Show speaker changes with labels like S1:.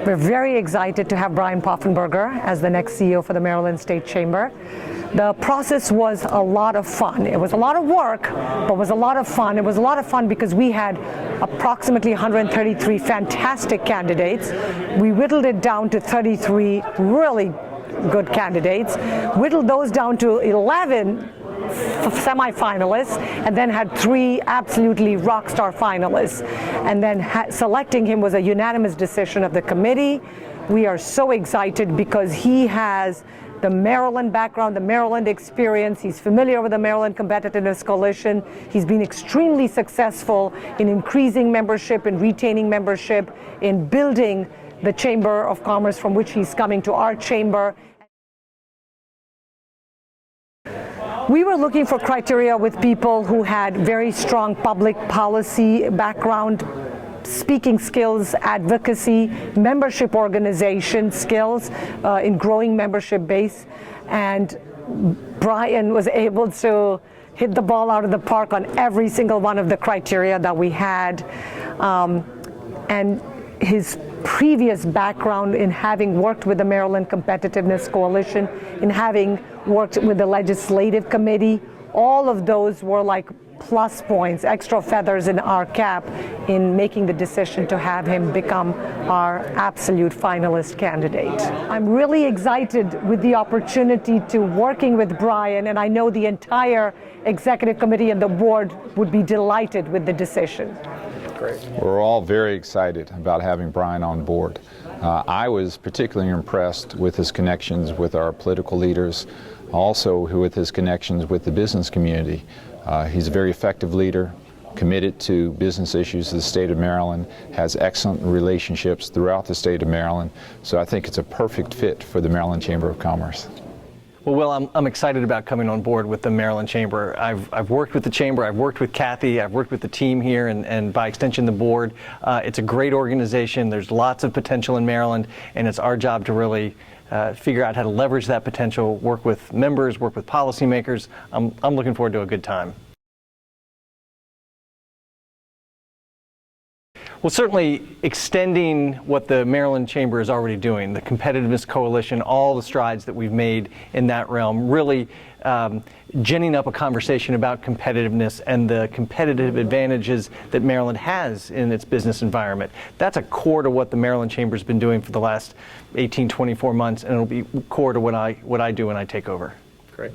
S1: We're very excited to have Brien Poffenberger as the next CEO for the Maryland State Chamber. The process was a lot of fun. It was a lot of work, but it was a lot of fun. It was a lot of fun because we had approximately 133 fantastic candidates. We whittled it down to 33 really good candidates, whittled those down to 11 semi-finalists, and then had 3 absolutely rock star finalists. And then selecting him was a unanimous decision of the committee. We are so excited because he has the Maryland background, the Maryland experience. He's familiar with the Maryland Competitiveness Coalition. He's been extremely successful in increasing membership and retaining membership, in building the Chamber of Commerce from which he's coming to our chamber. We were looking for criteria with people who had very strong public policy background, speaking skills, advocacy, membership organization skills in growing membership base. And Brien was able to hit the ball out of the park on every single one of the criteria that we had. And his previous background in having worked with the Maryland Competitiveness Coalition, in having worked with the Legislative Committee, all of those were like plus points, extra feathers in our cap in making the decision to have him become our absolute finalist candidate. I'm really excited with the opportunity to working with Brien, and I know the entire executive committee and the board would be delighted with the decision.
S2: Great. We're all very excited about having Brien on board. I was particularly impressed with his connections with our political leaders, also with his connections with the business community. He's a very effective leader, committed to business issues of the state of Maryland, has excellent relationships throughout the state of Maryland, so I think it's a perfect fit for the Maryland Chamber of Commerce.
S3: Well, Will, I'm excited about coming on board with the Maryland Chamber. I've worked with the Chamber, I've worked with Kathy, I've worked with the team here, and by extension the board. It's a great organization. There's lots of potential in Maryland, and it's our job to really figure out how to leverage that potential, work with members, work with policymakers. I'm looking forward to a good time. Well, certainly extending what the Maryland Chamber is already doing, the Competitiveness Coalition, all the strides that we've made in that realm, really ginning up a conversation about competitiveness and the competitive advantages that Maryland has in its business environment. That's a core to what the Maryland Chamber has been doing for the last 18, 24 months, and it'll be core to what I do when I take over.
S4: Great.